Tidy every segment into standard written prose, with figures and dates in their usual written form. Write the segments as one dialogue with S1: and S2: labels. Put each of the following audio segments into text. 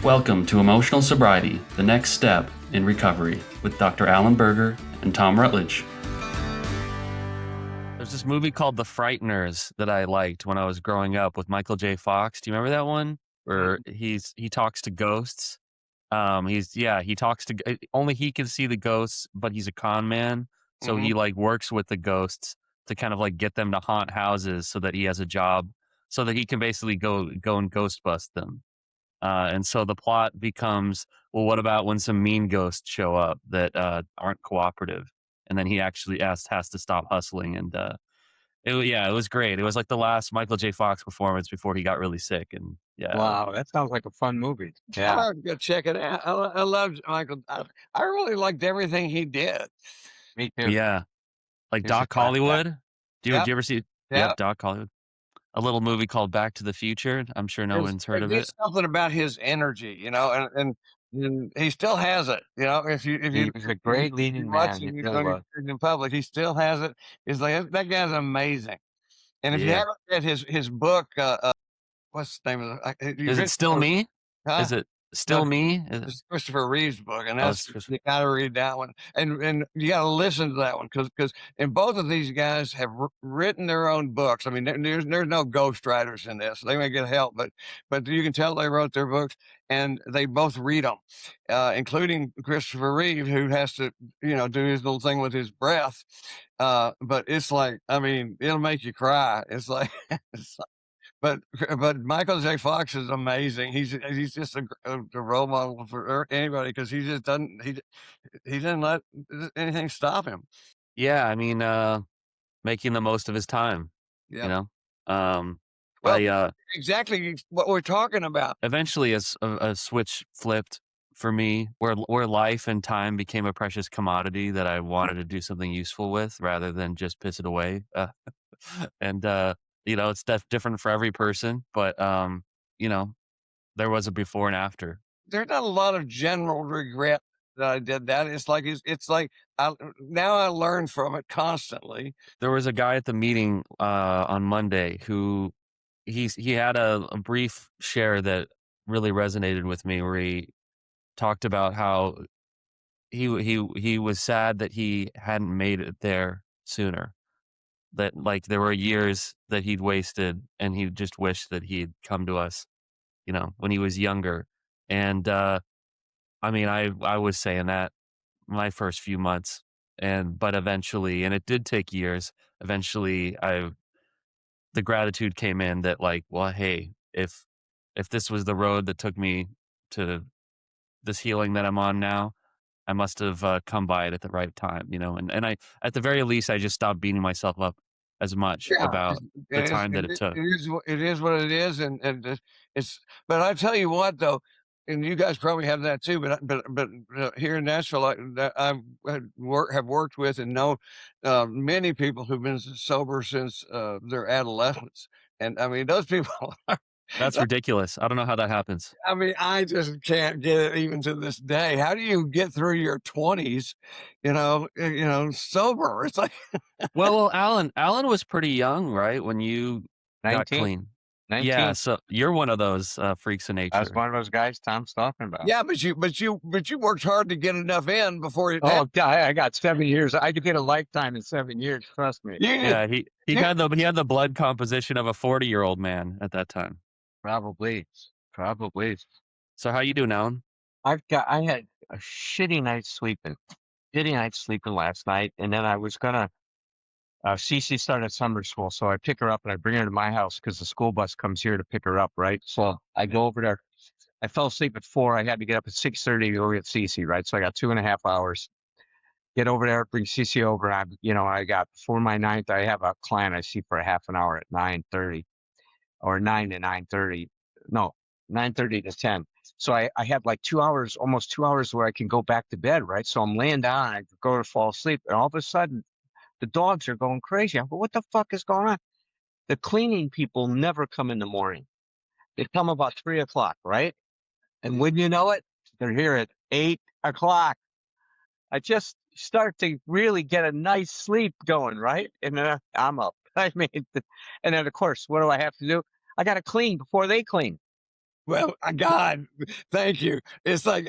S1: Welcome to Emotional Sobriety, the next step in recovery, with Dr. Allen Berger and Tom Rutledge. There's this movie called The Frighteners that I liked when I was growing up with Michael J. Fox. Do you remember that one? Where he talks to ghosts. He talks to only he can see the ghosts, but he's a con man, so he like works with the ghosts to kind of like get them to haunt houses so that he has a job, so that he can basically go and ghost bust them. And so the plot becomes, well, what about when some mean ghosts show up that aren't cooperative? And then he actually has to stop hustling. And it was great. It was like the last Michael J. Fox performance before he got really sick. And yeah.
S2: Wow, that sounds like a fun movie.
S3: I'll
S2: Yeah.
S3: have to go check it out. I loved Michael. I really liked everything he did.
S2: Me too.
S1: Yeah. Like
S2: He's a
S1: Doc
S2: class
S1: Hollywood. Did you ever see?
S3: Yep.
S1: Doc Hollywood. A little movie called Back to the Future. I'm sure no one's heard of it.
S3: There's something about his energy, and he still has it.
S2: He was a great leading man. He really was.
S3: In public, he still has it. It's like that guy's amazing. And if you haven't read his book, what's the name of it?
S1: Is it Still Me?
S3: Huh?
S1: Is it Still Me?
S3: It's Christopher Reeve's book, and
S1: Oh,
S3: you got to read that one, and you got to listen to that one because and both of these guys have written their own books. I mean, there's no ghostwriters in this. They may get help, but you can tell they wrote their books, and they both read them, including Christopher Reeve, who has to do his little thing with his breath. But it's like, I mean, it'll make you cry. It's like. But Michael J. Fox is amazing. He's just a role model for anybody because he just doesn't let anything stop him.
S1: Yeah, I mean, making the most of his time.
S3: Yeah.
S1: Exactly
S3: what we're talking about.
S1: Eventually, a switch flipped for me, where life and time became a precious commodity that I wanted to do something useful with rather than just piss it away. It's different for every person, but there was a before and after.
S3: There's not a lot of general regret that I did that. It's like now I learn from it constantly.
S1: There was a guy at the meeting on Monday who he had a brief share that really resonated with me, where he talked about how he was sad that he hadn't made it there sooner. That like there were years that he'd wasted, and he just wished that he'd come to us, when he was younger. And I mean, I was saying that my first few months, but eventually, and it did take years. Eventually, the gratitude came in that like, well, hey, if this was the road that took me to this healing that I'm on now, I must have come by it at the right time, and I, at the very least, I just stopped beating myself up as much about the time that it took.
S3: It is what it is, and it's. But I tell you what, though, and you guys probably have that too. But here in Nashville, have worked with and know many people who've been sober since their adolescence, and I mean those people.
S1: That's ridiculous. I don't know how that happens.
S3: I mean, I just can't get it even to this day. How do you get through your 20s, sober? It's like,
S1: well, Allen was pretty young, right? When you
S2: 19,
S1: got clean.
S2: 19.
S1: Yeah, so you're one of those freaks of nature.
S2: I was one of those guys Tom's talking about.
S3: Yeah, but you worked hard to get enough in before it.
S2: Oh, I got 7 years. I could get a lifetime in 7 years. Trust me.
S1: Yeah, he had the blood composition of a 40-year-old man at that time.
S2: Probably.
S1: So how you doing, Allen?
S2: I had a shitty night sleeping last night, and then I was gonna. Cece started summer school, so I pick her up and I bring her to my house because the school bus comes here to pick her up, right? So I go over there. I fell asleep at 4. I had to get up at 6:30 to go get Cece, right? So I got 2.5 hours. Get over there, bring Cece over. I got before my 9th. I have a client I see for a half an hour at 9:30, or 9 to 9:30. No, 9:30 to 10. So I had like 2 hours, almost 2 hours where I can go back to bed, right? So I'm laying down and I go to fall asleep, and all of a sudden the dogs are going crazy. I go, what the fuck is going on? The cleaning people never come in the morning. They come about 3 o'clock, right? And when you know it, they're here at 8 o'clock. I just start to really get a nice sleep going, right? And then I'm up. I mean, and then of course, what do I have to do? I got to clean before they clean.
S3: Well, God, thank you. It's like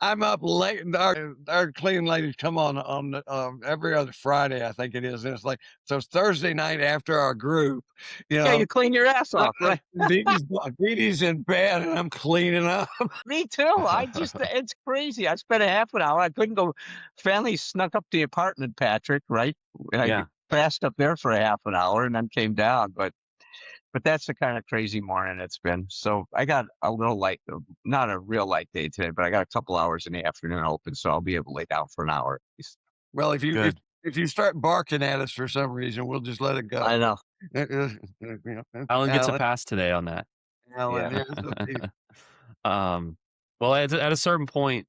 S3: I'm up late. And our cleaning ladies come on the, every other Friday, I think it is. And it's like so it's Thursday night after our group. You
S2: Yeah, you
S3: know,
S2: clean your ass off, right?
S3: Dee Dee's in bed and I'm cleaning up.
S2: Me too. It's crazy. I spent a half an hour. I couldn't go. Family snuck up the apartment, Patrick, right? I
S1: Yeah.
S2: passed up there for a half an hour and then came down. But that's the kind of crazy morning it's been. So I got a little light, not a real light day today, but I got a couple hours in the afternoon open, so I'll be able to lay down for an hour at least.
S3: Well,
S1: Good.
S3: if you start barking at us for some reason, we'll just let it go.
S2: I know.
S1: Alan gets a
S3: Alan,
S1: pass today on that.
S3: Alan,
S2: Yeah.
S3: yeah, okay.
S1: Well, at a certain point,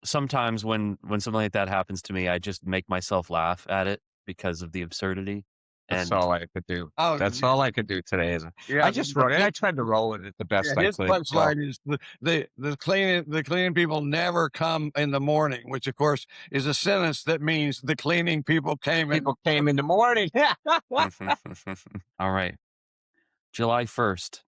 S1: sometimes when something like that happens to me, I just make myself laugh at it because of the absurdity.
S2: That's
S1: And
S2: all I could do.
S3: Oh,
S2: That's all I could do today.
S3: yeah,
S2: I just wrote it. I tried to roll it the best I
S3: his
S2: could. So
S3: punchline is the cleaning people never come in the morning, which of course is a sentence that means the cleaning people came in.
S2: people came in the morning.
S1: all right. July 1st.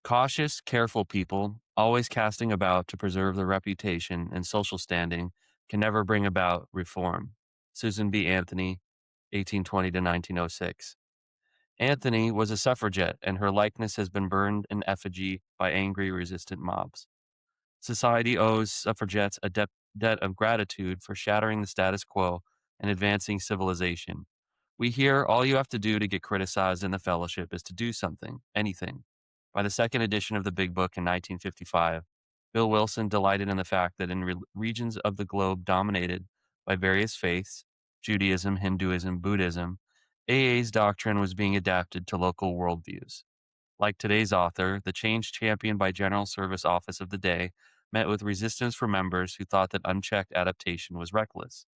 S1: Cautious, careful people, always casting about to preserve their reputation and social standing, can never bring about reform. Susan B. Anthony, 1820 to 1906. Anthony was a suffragette, and her likeness has been burned in effigy by angry, resistant mobs. Society owes suffragettes a debt of gratitude for shattering the status quo and advancing civilization. We hear all you have to do to get criticized in the fellowship is to do something, anything. By the second edition of the Big Book in 1955, Bill Wilson delighted in the fact that in regions of the globe dominated by various faiths, Judaism, Hinduism, Buddhism, AA's doctrine was being adapted to local worldviews. Like today's author, the change championed by General Service Office of the day met with resistance from members who thought that unchecked adaptation was reckless.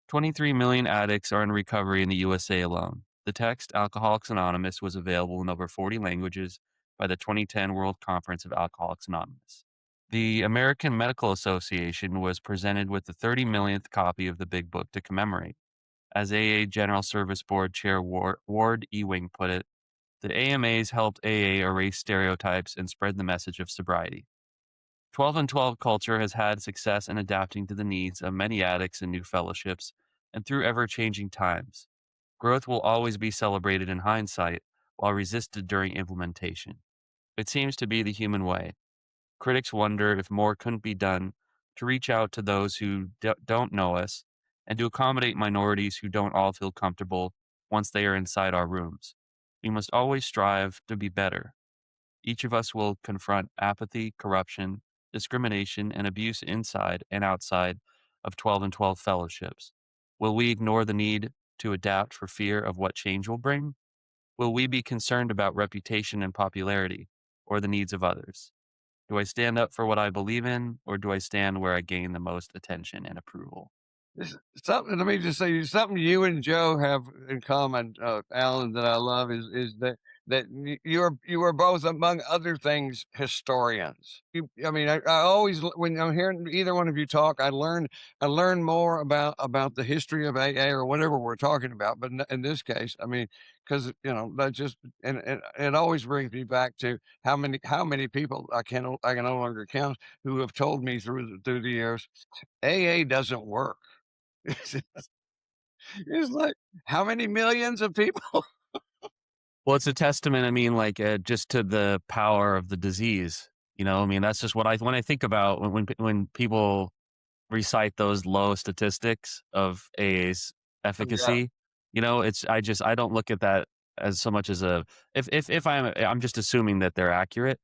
S1: 23 million addicts are in recovery in the USA alone. The text, Alcoholics Anonymous, was available in over 40 languages by the 2010 World Conference of Alcoholics Anonymous. The American Medical Association was presented with the 30 millionth copy of the Big Book to commemorate. As AA General Service Board Chair Ward Ewing put it, the AMAs helped AA erase stereotypes and spread the message of sobriety. 12 and 12 culture has had success in adapting to the needs of many addicts and new fellowships, and through ever-changing times. Growth will always be celebrated in hindsight, while resisted during implementation. It seems to be the human way. Critics wonder if more couldn't be done to reach out to those who don't know us and to accommodate minorities who don't all feel comfortable once they are inside our rooms. We must always strive to be better. Each of us will confront apathy, corruption, discrimination, and abuse inside and outside of 12 and 12 fellowships. Will we ignore the need to adapt for fear of what change will bring? Will we be concerned about reputation and popularity or the needs of others? Do I stand up for what I believe in, or do I stand where I gain the most attention and approval?
S3: Something, let me just say something you and Joe have in common, Alan, that I love is that you are both, among other things, historians. I mean, I always, when I'm hearing either one of you talk, I learn more about the history of AA or whatever we're talking about. But in this case, I mean, because that just and it always brings me back to how many people I can no longer count who have told me through the years, AA doesn't work. It's like, how many millions of people?
S1: Well, it's a testament, I mean, like, just to the power of the disease. I mean, that's just when I think about when people recite those low statistics of AA's
S3: Yeah.
S1: efficacy, I don't look at that as so much as if I'm just assuming that they're accurate.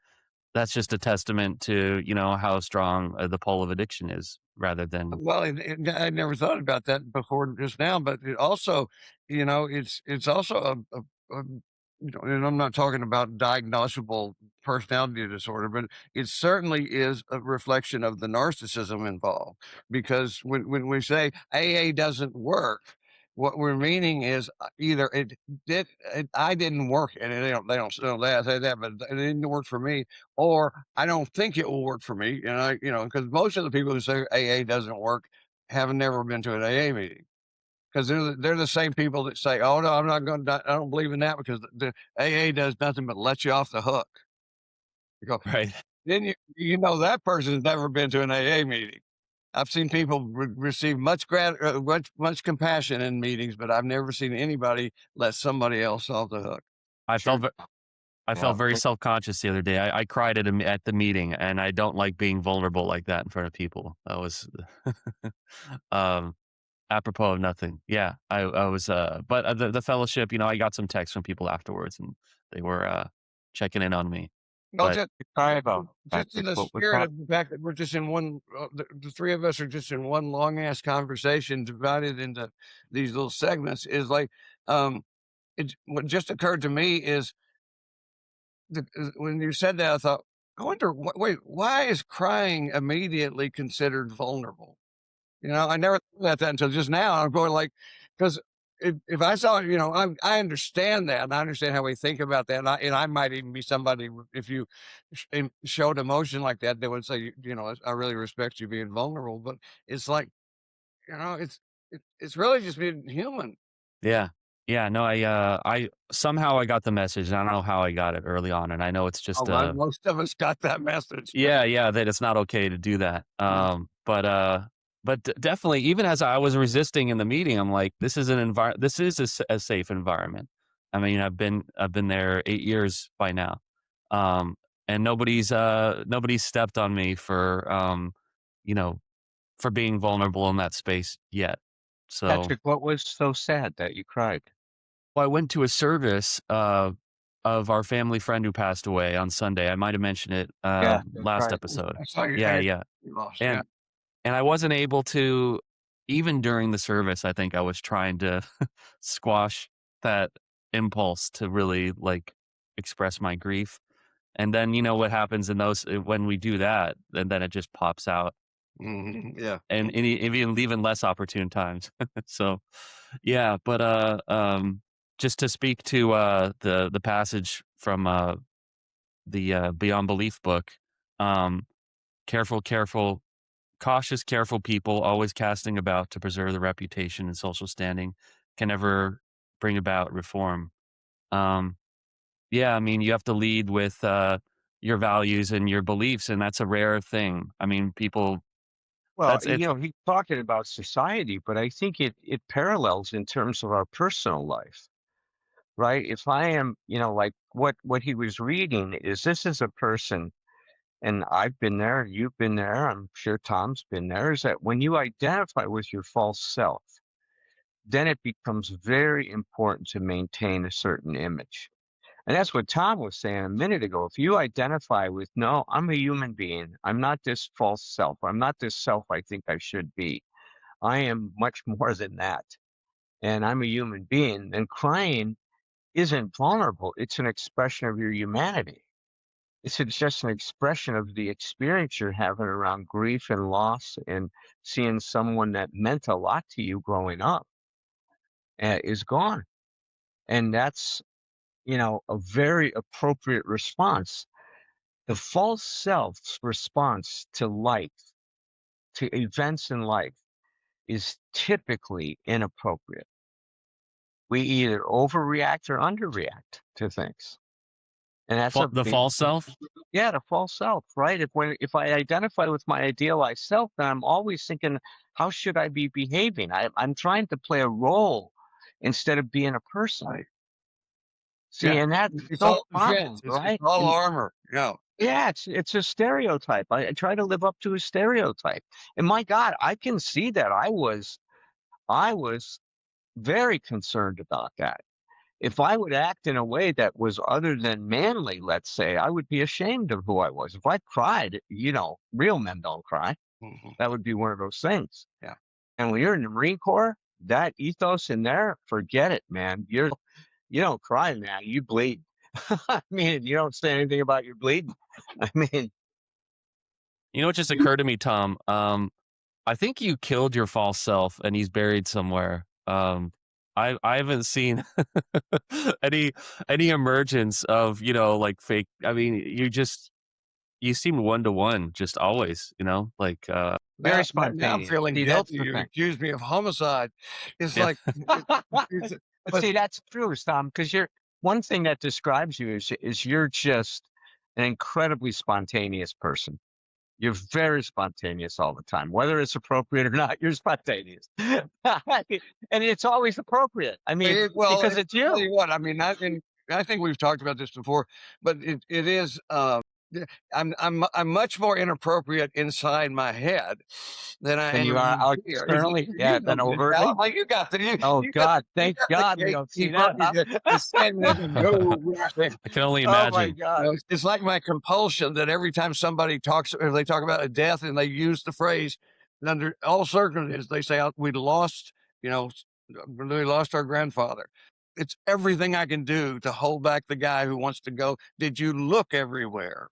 S1: That's just a testament to, how strong the pull of addiction is rather than.
S3: Well, I never thought about that before just now, but it also, it's also a and I'm not talking about diagnosable personality disorder, but it certainly is a reflection of the narcissism involved. Because when we say AA doesn't work, what we're meaning is either I didn't work, and they don't say that, but it didn't work for me, or I don't think it will work for me. And because most of the people who say AA doesn't work have never been to an AA meeting. Because they're the same people that say, "Oh no, I'm not going to. I don't believe in that because the AA does nothing but let you off the hook." You go,
S1: Right.
S3: then you know that person's never been to an AA meeting. I've seen people receive much compassion in meetings, but I've never seen anybody let somebody else off the hook.
S1: I
S2: Sure.
S1: felt I felt very self-conscious the other day. I cried at the meeting, and I don't like being vulnerable like that in front of people. That was, um, apropos of nothing. Yeah, I was, but the fellowship, I got some texts from people afterwards, and they were checking in on me.
S3: No,
S1: But
S2: Cry about
S3: just in the
S2: what we're
S3: spirit
S2: talking.
S3: of the fact that we're just in one, the three of us are just in one long ass conversation divided into these little segments is like, what just occurred to me is when you said that, I thought, I wonder, wait, why is crying immediately considered vulnerable? I never thought about that until just now. I'm going like, because if I saw, I understand that, and I understand how we think about that, and I might even be somebody if you showed emotion like that, they would say, I really respect you being vulnerable. But it's like, it's really just being human.
S1: yeah. Yeah, no, I somehow I got the message, and I don't know how I got it early on, and I know it's
S3: Oh,
S1: just,
S3: well, most of us got that message.
S1: yeah, that it's not okay to do that. But definitely, even as I was resisting in the meeting, I'm like, this is a safe environment. I mean, I've been there 8 years by now. Um, and nobody's stepped on me you know, for being vulnerable in that space yet. So,
S2: Patrick, what was so sad that you cried?
S1: well, I went to a service, of our family friend who passed away on Sunday. I might have mentioned it,
S2: Yeah, that's
S1: last
S2: right.
S1: episode.
S3: I saw your
S1: Yeah,
S3: hand.
S1: yeah.
S3: You lost, yeah.
S1: And and I wasn't able to, even during the service, I think I was trying to squash that impulse to really, like, express my grief. And then, what happens in those when we do that, and then it just pops out,
S3: Yeah.
S1: and even less opportune times. So, yeah, but, just to speak to, the passage from, the, Beyond Belief book, um, careful, cautious, careful people, always casting about to preserve the reputation and social standing, can never bring about reform. Um, yeah, I mean, you have to lead with, your values and your beliefs, and that's a rare thing. I mean, people
S2: Well,
S1: that's it's
S2: he's talking about society, but I think it parallels in terms of our personal life, right? If I am, like what he was reading is this is a person, and I've been there, you've been there, I'm sure Tom's been there, is that when you identify with your false self, then it becomes very important to maintain a certain image. And that's what Tom was saying a minute ago. If you identify with, no, I'm a human being, I'm not this false self, I'm not this self I think I should be. I am much more than that. And I'm a human being. And crying isn't vulnerable, it's an expression of your humanity. It's just an expression of the experience you're having around grief and loss and seeing someone that meant a lot to you growing up is gone. And that's, a very appropriate response. The false self's response to life, to events in life, is typically inappropriate. We either overreact or underreact to things. And that's a
S1: the
S2: big,
S1: false self.
S2: yeah, the false self, right? If I identify with my idealized self, then I'm always thinking, how should I be behaving? I'm trying to play a role instead of being a person.
S3: Right.
S2: See,
S3: Yeah.
S2: and that's
S3: It's
S2: no
S3: all
S2: problem,
S3: defense. It's
S2: right?
S3: all
S2: And
S3: armor. Yeah.
S2: yeah, it's a stereotype. I try to live up to a stereotype. And my God, I can see that I was very concerned about that. If I would act in a way that was other than manly, let's say, I would be ashamed of who I was. If I cried, real men don't cry.
S3: Mhm.
S2: That would be one of those things.
S3: Yeah.
S2: And when you're in the Marine Corps, that ethos in there, forget it, man. You don't cry, man. You bleed. I mean, you don't say anything about your bleeding. I mean,
S1: What just occurred to me, Tom? I think you killed your false self, and he's buried somewhere. I haven't seen any emergence of like fake. I mean, you seem 1-to-1, just always. Like
S2: very
S3: Now I'm
S2: spontaneous.
S3: feeling
S2: See, that's
S3: guilty.
S2: the
S3: You
S2: thing.
S3: accused me of homicide. It's
S1: yeah,
S3: like, it's,
S2: But
S3: but
S2: see, that's true, Tom, because one thing that describes you is you're just an incredibly spontaneous person. You're very spontaneous all the time, whether it's appropriate or not. You're spontaneous, and it's always appropriate. I mean,
S3: Well,
S2: because
S3: I
S2: it's
S3: tell
S2: you.
S3: you what, I mean, I think we've talked about this before, but it is. I'm much more inappropriate inside my head than I
S2: Than you are
S3: am
S2: out
S3: here.
S2: externally, yeah, than overtly.
S3: Like you got the
S2: Oh
S3: you got
S2: God,
S3: you
S2: thank
S3: got the
S2: God we don't see
S3: gatekeeper
S2: that. Huh?
S3: that's standing at the door right there.
S1: I can only
S2: Oh my
S1: imagine.
S2: God.
S3: It's like my compulsion that every time somebody talks, or they talk about a death, and they use the phrase, under all circumstances, they say, we lost, we lost our grandfather. It's everything I can do to hold back the guy who wants to go, did you look everywhere?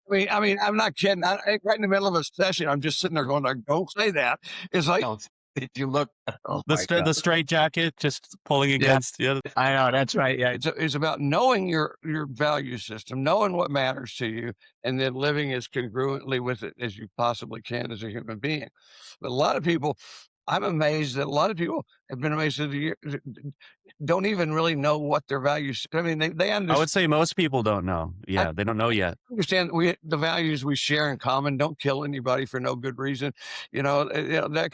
S3: I mean, I'm not kidding. Right in the middle of a session, I'm just sitting there going, don't say that. It's like,
S2: Don't. Did you look? Oh my God.
S1: The straight jacket just pulling
S2: Yeah.
S1: against the other.
S2: I know, that's right. Yeah.
S3: it's about knowing your value system, knowing what matters to you, and then living as congruently with it as you possibly can as a human being. But a lot of people, I'm amazed that a lot of people have been amazed that don't even really know what their values. I mean, they
S1: I
S3: understand.
S1: would say most people don't know. Yeah, they don't know yet.
S3: Understand the values we share in common. Don't kill anybody for no good reason. That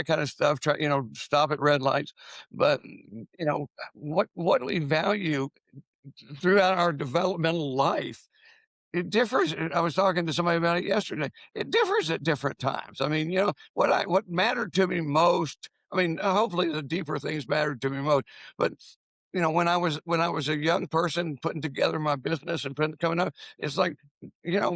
S3: kind of stuff. Try, stop at red lights. But what do we value throughout our developmental life? It differs. I was talking to somebody about it yesterday. It differs at different times. I mean, what mattered to me most. I mean, hopefully the deeper things mattered to me most. But when I was a young person putting together my business and coming up, it's like,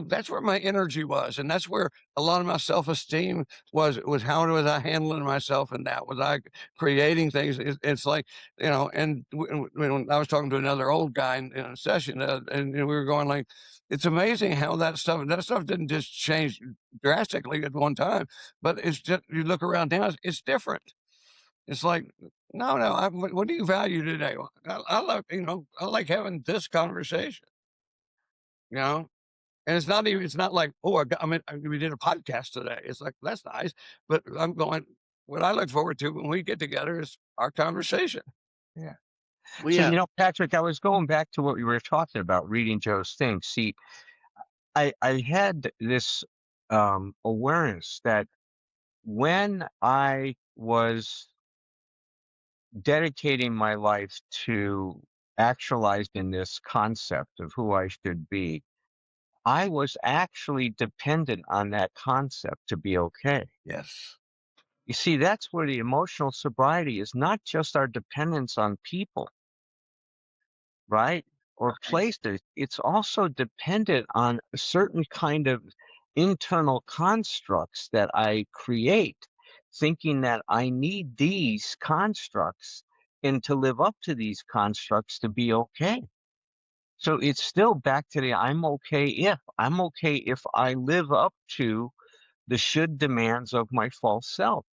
S3: that's where my energy was, and that's where a lot of my self-esteem was. It was, how was I handling myself, and that was I creating things. It's like, and when I was talking to another old guy in a session, and we were going like, it's amazing how that stuff didn't just change drastically at one time, but it's just, you look around now, it's different. It's like, no, what do you value today? I love, I like having this conversation, and it's not like, oh, we did a podcast today. It's like, that's nice. But I'm going, what I look forward to when we get together is our conversation.
S2: Yeah.
S1: Well,
S2: So,
S1: yeah.
S2: Patrick, I was going back to what we were talking about, reading Joe's thing. See, I had this awareness that when I was dedicating my life to actualizing this concept of who I should be, I was actually dependent on that concept to be okay.
S3: Yes.
S2: You see, that's where the emotional sobriety is not just our dependence on people, right? Or places. It's also dependent on a certain kind of internal constructs that I create, thinking that I need these constructs and to live up to these constructs to be okay. So it's still back to the I'm okay if I live up to the should demands of my false self.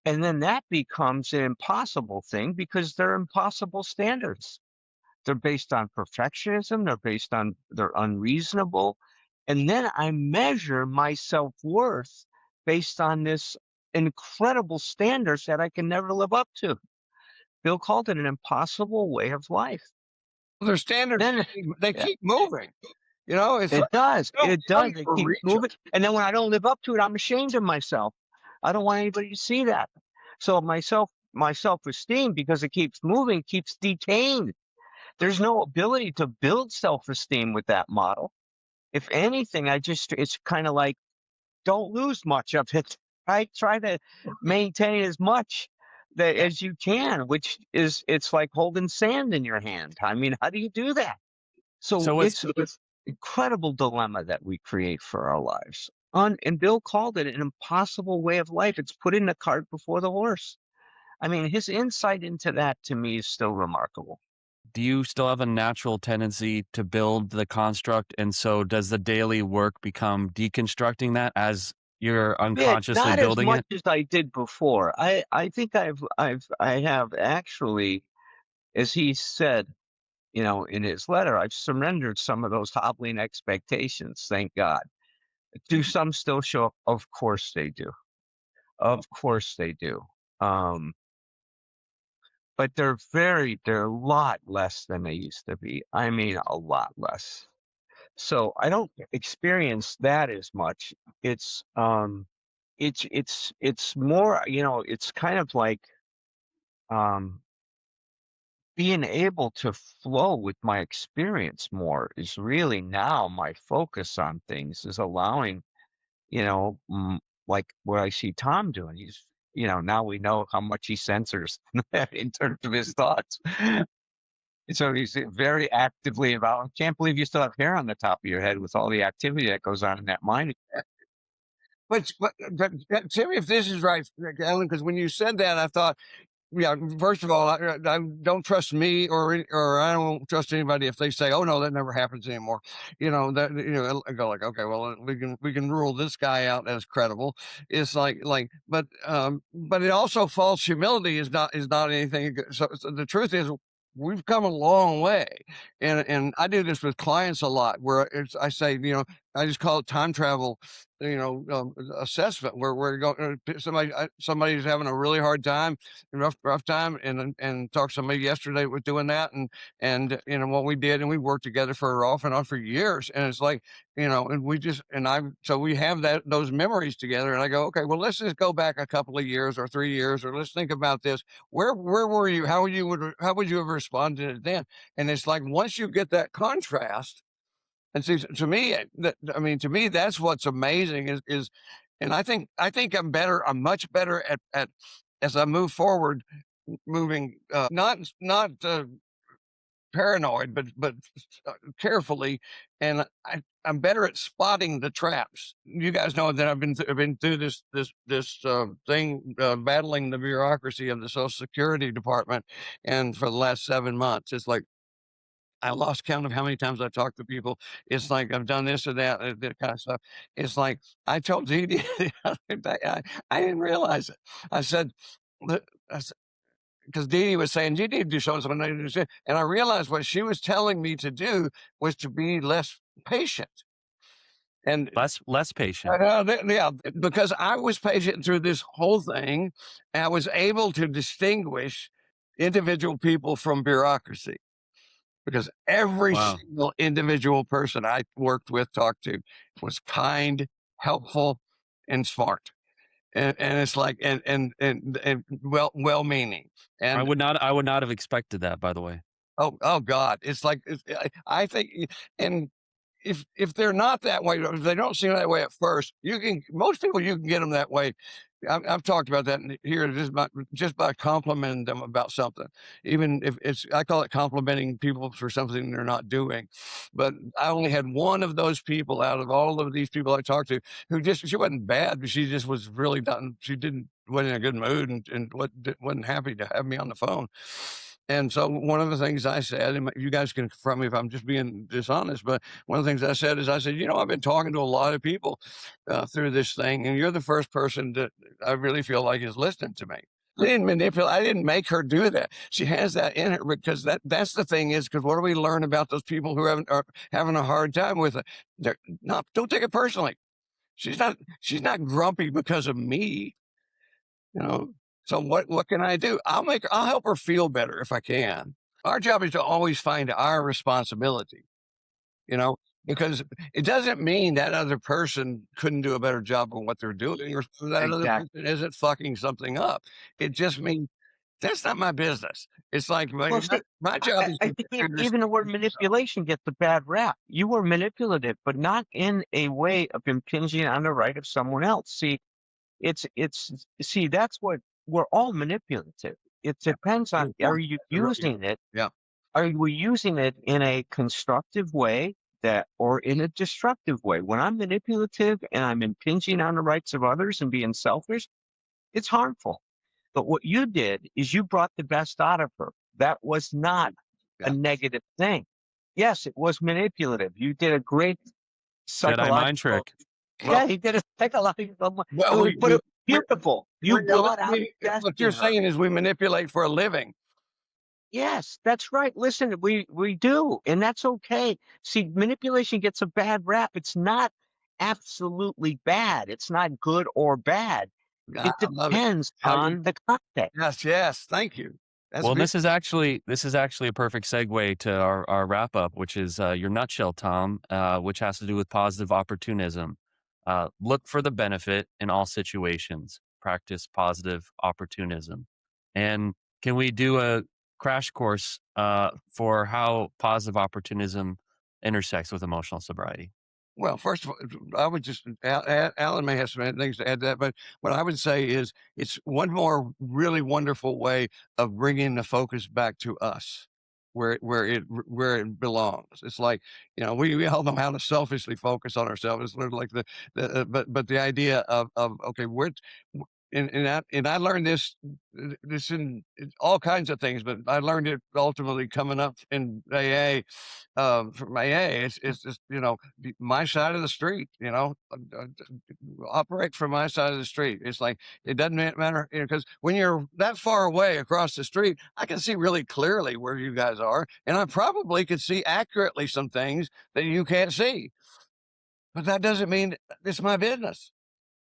S2: And then that becomes an impossible thing because they're impossible standards. They're based on perfectionism. They're unreasonable. And then I measure my self-worth based on this incredible standards that I can never live up to. Bill called it an impossible way of life.
S3: Their standards,
S2: Then
S3: they keep moving. It's
S2: it
S3: like,
S2: does. It does. They keep
S3: reach
S2: moving. And then when I don't live up to it, I'm ashamed of myself. I don't want anybody to see that. So my self-esteem, because it keeps moving, keeps detained. There's no ability to build self-esteem with that model. If anything, it's kind of like, don't lose much of it, right? Try to maintain as much as you can, which it's like holding sand in your hand. I mean, how do you do that? So it's incredible dilemma that we create for our lives. And Bill called it an impossible way of life. It's putting the cart before the horse. I mean, his insight into that to me is still remarkable.
S1: Do you still have a natural tendency to build the construct? And so does the daily work become deconstructing that as you're unconsciously
S2: not
S1: building
S2: as much
S1: it?
S2: as I did before. I think I have actually, as he said, in his letter, I've surrendered some of those hobbling expectations. Thank God. Do some still show up? Of course they do. Of course they do. But they're a lot less than they used to be. I mean, a lot less. So I don't experience that as much. It's more, it's kind of like um being able to flow with my experience more is really now my focus on things, is allowing, like what I see Tom doing. He's, now we know how much he censors in terms of his thoughts. So he's very actively about, I can't believe you still have hair on the top of your head with all the activity that goes on in that mind.
S3: But tell me if this is right, Alan, because when you said that, I thought, yeah, first of all, I don't trust me or I don't trust anybody if they say, "Oh no, that never happens anymore." I go like, okay, well, we can rule this guy out as credible. It's but it also false humility is not anything. So the truth is, we've come a long way, and I do this with clients a lot, where I say, I just call it time travel, assessment, where we're going. Somebody's having a really hard time, rough time, and talked to somebody yesterday was doing that, and what we did, and we worked together for off and on for years, and it's like, and so we have those memories together, and I go, okay, well, let's just go back a couple of years or 3 years, or let's think about this. Where were you? How would you have responded then? And it's like, once you get that contrast, and see, to me, to me, that's what's amazing is, and I think I'm much better at as I move forward, moving, not paranoid, but carefully, and I'm better at spotting the traps. You guys know that I've been through this thing, battling the bureaucracy of the Social Security Department, and for the last 7 months, it's like I lost count of how many times I talked to people. It's like I've done this or that kind of stuff. It's like I told Dee Dee the other day, I didn't realize it. I said, because Dee Dee was saying, you need to do something, and I realized what she was telling me to do was to be less patient. And
S1: Less patient.
S3: yeah, because I was patient through this whole thing, and I was able to distinguish individual people from bureaucracy, because every
S1: Wow.
S3: single individual person I worked with, talked to, was kind, helpful, and smart. And it's like, and well-meaning.
S1: I
S3: And
S1: would not have expected that, by the way.
S3: oh God, it's like, I think, and if they're not that way, if they don't seem that way at first, most people, you can get them that way. I've talked about that here, just by complimenting them about something, even if I call it complimenting people for something they're not doing. But I only had one of those people out of all of these people I talked to she wasn't bad, but she just was really done. Wasn't in a good mood, and wasn't happy to have me on the phone. And so one of the things I said, and you guys can confront me if I'm just being dishonest, but one of the things I said is, I've been talking to a lot of people through this thing, and you're the first person that I really feel like is listening to me. I didn't manipulate. I didn't make her do that. She has that in her, because that's the thing is, because what do we learn about those people who are having a hard time with it? Don't take it personally. She's not grumpy because of me, you know. So what can I do? I'll help her feel better if I can. Our job is to always find our responsibility, because it doesn't mean that other person couldn't do a better job of what they're doing, or that other person isn't fucking something up. It just means that's not my business. It's like my job is
S2: I think even the word manipulation gets a bad rap. You were manipulative, but not in a way of impinging on the right of someone else. See, that's what we're all manipulative. It depends on, are you using it?
S3: Yeah.
S2: Are we using it in a constructive way or in a destructive way? When I'm manipulative and I'm impinging on the rights of others and being selfish, it's harmful. But what you did is you brought the best out of her. That was not a negative thing. Yes, it was manipulative. You did a great psychological
S1: mind trick.
S2: Yeah, he did a psychological.
S3: Well,
S2: beautiful. You brought out
S3: what you're saying is we manipulate for a living.
S2: Yes, that's right. Listen, we do, and that's okay. See, manipulation gets a bad rap. It's not absolutely bad. It's not good or bad. It depends on the context.
S3: Yes. Thank you. That's
S1: Well,
S3: ve
S1: this is actually a perfect segue to our wrap up, which is your nutshell, Tom, which has to do with positive opportunism. Look for the benefit in all situations. Practice positive opportunism. And can we do a crash course for how positive opportunism intersects with emotional sobriety?
S3: Well, first of all, I would just Alan may have some things to add to that, but what I would say is it's one more really wonderful way of bringing the focus back to us, where it belongs. It's like, we all know how to selfishly focus on ourselves. It's sort of like but the idea of okay, and I learned this in all kinds of things, but I learned it ultimately coming up in AA. From AA, it's just my side of the street. Operate from my side of the street. It's like it doesn't matter, because when you're that far away across the street, I can see really clearly where you guys are, and I probably could see accurately some things that you can't see. But that doesn't mean it's my business.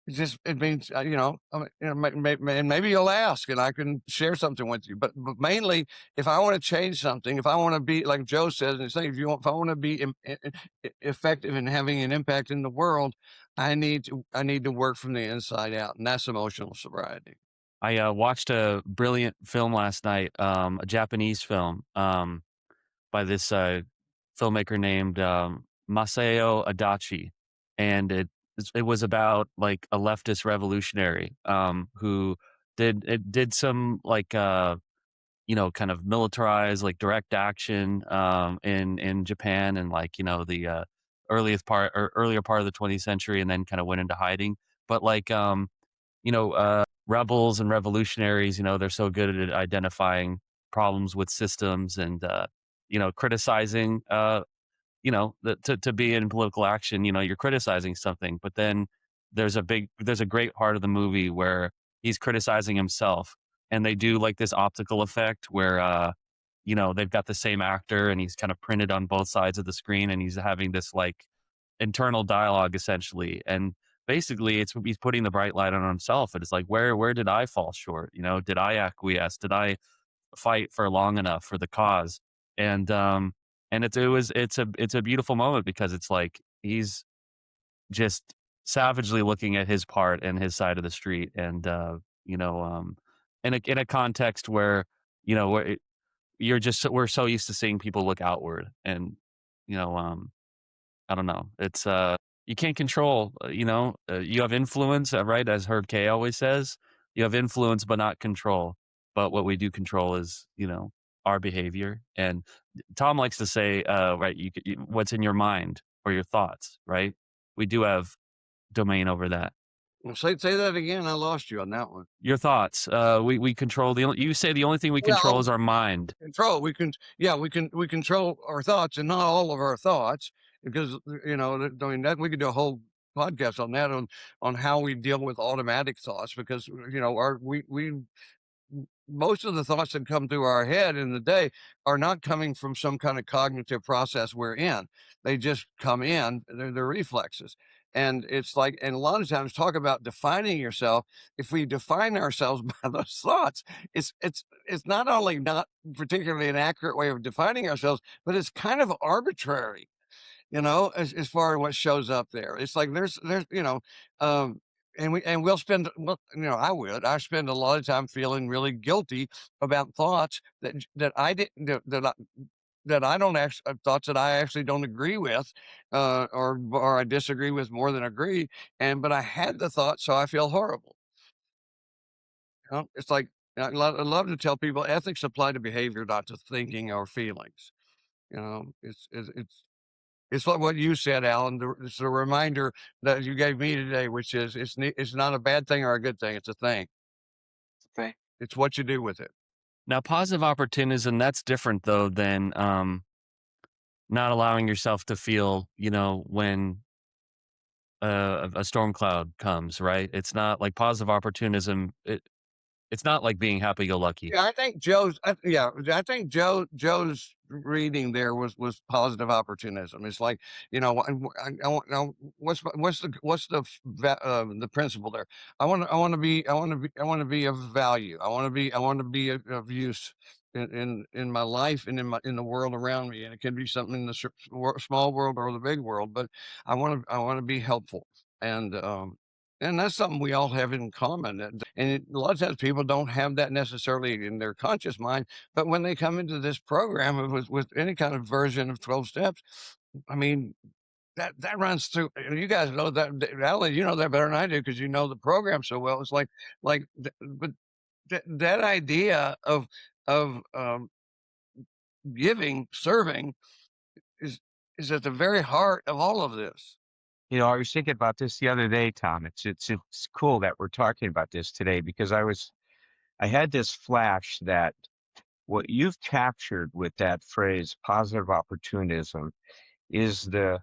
S3: It means, and maybe you'll ask and I can share something with you. But mainly, if I want to change something, if I want to be like Joe says, and say, if I want to be effective in having an impact in the world, I need to work from the inside out, and that's emotional sobriety.
S1: I watched a brilliant film last night, a Japanese film. By this filmmaker named Masao Adachi, and it was about like a leftist revolutionary who did some like kind of militarized like direct action in Japan and like the earlier part of the 20th century, and then kind of went into hiding. But like rebels and revolutionaries, they're so good at identifying problems with systems and criticizing to be in political action, you're criticizing something, but then there's a great part of the movie where he's criticizing himself, and they do like this optical effect where they've got the same actor and he's kind of printed on both sides of the screen, and he's having this like internal dialogue essentially. And basically he's putting the bright light on himself, and it's like, where did I fall short? Did I acquiesce? Did I fight for long enough for the cause? And it's a beautiful moment because it's like he's just savagely looking at his part and his side of the street, and in a context where we're so used to seeing people look outward, and you know I don't know, it's you can't control, you have influence, right, as Herb K always says. You have influence but not control, but what we do control is our behavior. And Tom likes to say, right, what's in your mind or your thoughts, right? We do have domain over that.
S3: Well, say that again. I lost you on that one.
S1: Your thoughts, we control you say the only thing we
S3: Yeah,
S1: control is our mind.
S3: control. We control our thoughts, and not all of our thoughts, because I mean that we could do a whole podcast on that, on how we deal with automatic thoughts, because our we most of the thoughts that come through our head in the day are not coming from some kind of cognitive process we're in. They just come in, they're reflexes. And it's like, and a lot of times talk about defining yourself. If we define ourselves by those thoughts, it's not only not particularly an accurate way of defining ourselves, but it's kind of arbitrary, as far as what shows up there. It's like there's and I spend a lot of time feeling really guilty about thoughts that I didn't that I don't actually thoughts that I actually don't agree with, or I disagree with more than agree. But I had the thought, so I feel horrible. It's like I love to tell people ethics apply to behavior, not to thinking or feelings. It's like what you said, Alan. It's a reminder that you gave me today, which is it's not a bad thing or a good thing. It's a thing.
S2: Okay.
S3: It's what you do with it.
S1: Now, positive opportunism, that's different though than not allowing yourself to feel, when a storm cloud comes, right? It's not like positive opportunism. It's not like being happy-go-lucky.
S3: Yeah, I think Joe's reading there was positive opportunism. It's like, I want now what's the principle there? I want to be of value. I want to be of use. in my life and in the world around me, and it can be something in the small world or the big world. But I want to be helpful, and that's something we all have in common. And a lot of times people don't have that necessarily in their conscious mind, but when they come into this program with any kind of version of 12 steps, I mean, that runs through. And you guys know that, Alan, you know that better than I do because you know the program so well. It's but that idea of giving, serving is at the very heart of all of this.
S2: You know, I was thinking about this the other day, Tom. It's cool that we're talking about this today because I had this flash that what you've captured with that phrase, positive opportunism, is the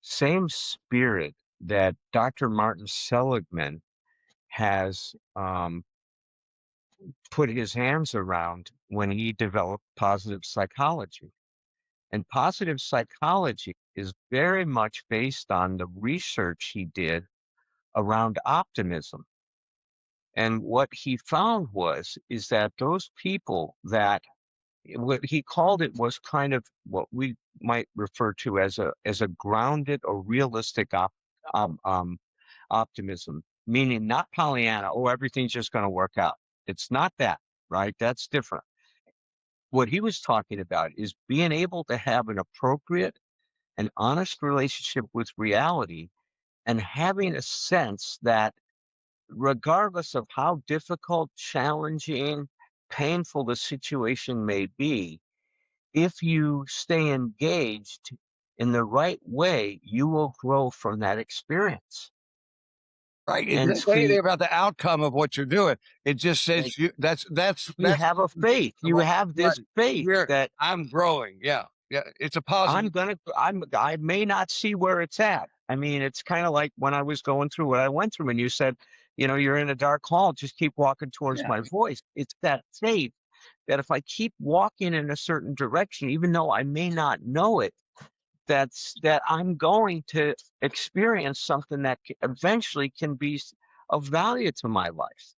S2: same spirit that Dr. Martin Seligman has put his hands around when he developed positive psychology. And positive psychology is very much based on the research he did around optimism. And what he found is that those people that what he called it was kind of what we might refer to as a grounded or realistic optimism, meaning not Pollyanna, oh, everything's just going to work out. It's not that, right? That's different. What he was talking about is being able to have an appropriate and honest relationship with reality and having a sense that regardless of how difficult, challenging, painful the situation may be, if you stay engaged in the right way, you will grow from that experience.
S3: Right. It doesn't say anything about the outcome of what you're doing. It just says you
S2: have a faith. You have this faith that
S3: I'm growing. Yeah. Yeah. It's a positive.
S2: I may not see where it's at. I mean, it's kind of like when I was going through what I went through and you said, you know, you're in a dark hall, just keep walking towards my voice. It's that faith that if I keep walking in a certain direction, even though I may not know it, that I'm going to experience something that eventually can be of value to my life.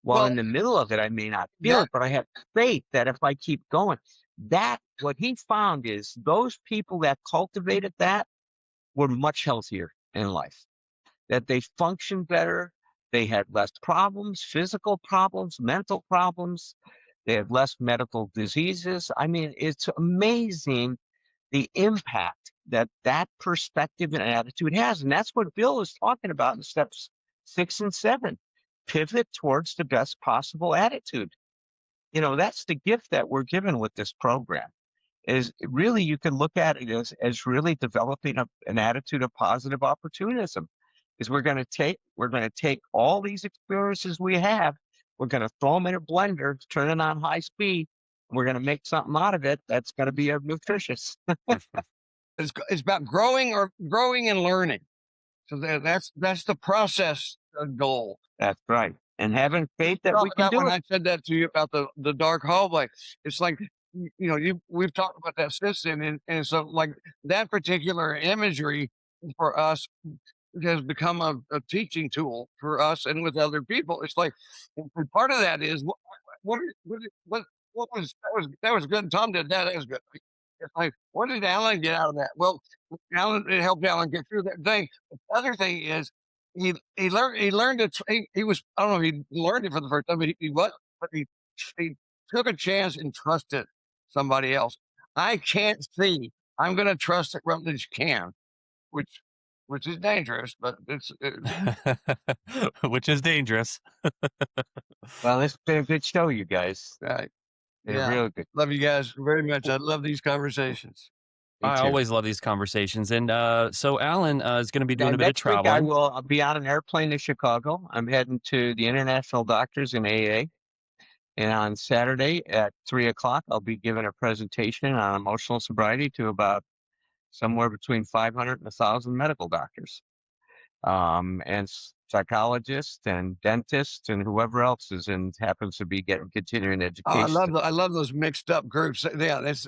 S2: While in the middle of it, I may not feel it, but I have faith that if I keep going, what he found is those people that cultivated that were much healthier in life, that they functioned better. They had less problems, physical problems, mental problems. They had less medical diseases. I mean, it's amazing the impact that perspective and attitude has. And that's what Bill is talking about in steps 6 and 7. Pivot towards the best possible attitude. You know, that's the gift that we're given with this program. Is really, you can look at it as really developing an attitude of positive opportunism. Is we're going to take all these experiences we have, we're going to throw them in a blender, turn it on high speed, and we're going to make something out of it that's going to be nutritious.
S3: It's about growing and learning. So that's the process goal.
S2: That's right. And having faith that we can do
S3: when
S2: it.
S3: I said that to you about the dark hallway, it's like, you know, we've talked about that since then, and so like that particular imagery for us has become a teaching tool for us and with other people. It's like, and part of that is what was that was good. Tom did that. That was good. It's like, what did Alan get out of that? Well, it helped Alan get through that thing. The other thing is he learned it. He was, I don't know if he learned it for the first time, but he took a chance and trusted somebody else. I can't see. I'm going to trust that Rutledge can, which is dangerous, but
S1: which is dangerous.
S2: Well, it's been a good show, you guys.
S3: Right.
S2: Yeah. Real good.
S3: Love you guys very much. I love these conversations.
S1: I always love these conversations. And so Alan is going to be doing a bit of traveling.
S2: Next week I'll be on an airplane to Chicago. I'm heading to the International Doctors in AA. And on Saturday at 3:00, I'll be giving a presentation on emotional sobriety to about somewhere between 500 and 1,000 medical doctors, and psychologists and dentists and whoever else happens to be getting continuing education.
S3: I love those mixed up groups. Yeah, it's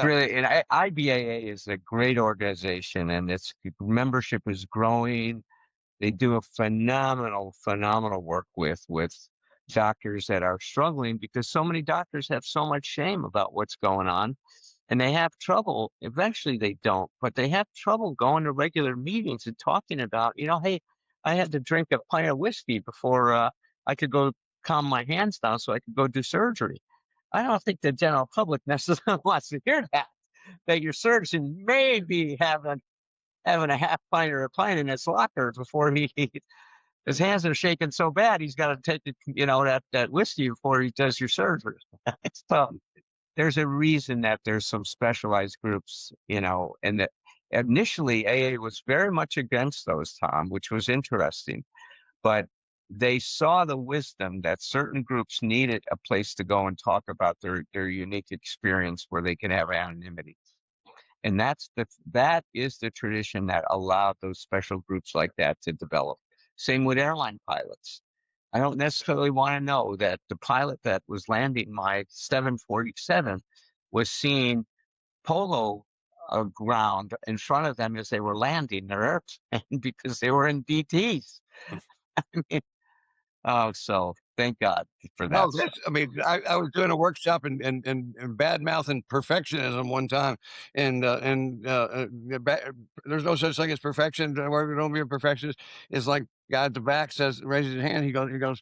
S2: really, and IBAA is a great organization, and its membership is growing. They do a phenomenal work with doctors that are struggling because so many doctors have so much shame about what's going on, and they have trouble. Eventually they don't, but they have trouble going to regular meetings and talking about, hey, I had to drink a pint of whiskey before I could go calm my hands down so I could go do surgery. I don't think the general public necessarily wants to hear that your surgeon may be having a half pint or a pint in his locker before his hands are shaking so bad he's got to take it, that whiskey before he does your surgery. So there's a reason that there's some specialized groups, and that initially AA was very much against those, Tom, which was interesting. But they saw the wisdom that certain groups needed a place to go and talk about their unique experience where they can have anonymity. And that is the tradition that allowed those special groups like that to develop. Same with airline pilots. I don't necessarily want to know that the pilot that was landing my 747 was seeing polo ground in front of them as they were landing their airplane because they were in BTs. I mean, so thank God for that.
S3: No, I mean, I was doing a workshop in bad mouthing perfectionism one time, and there's no such thing as perfection. Where don't be a perfectionist. It's like guy at the back raises his hand. He goes.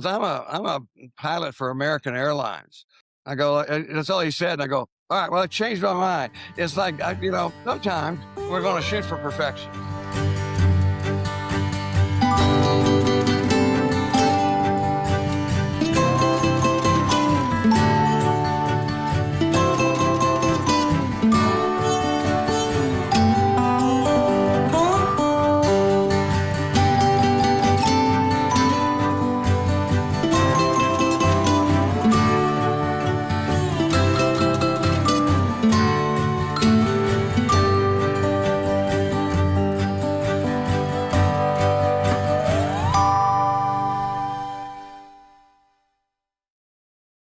S3: I'm a pilot for American Airlines. I go. That's all he said. And I go. All right. Well, it changed my mind. It's like sometimes we're going to shoot for perfection.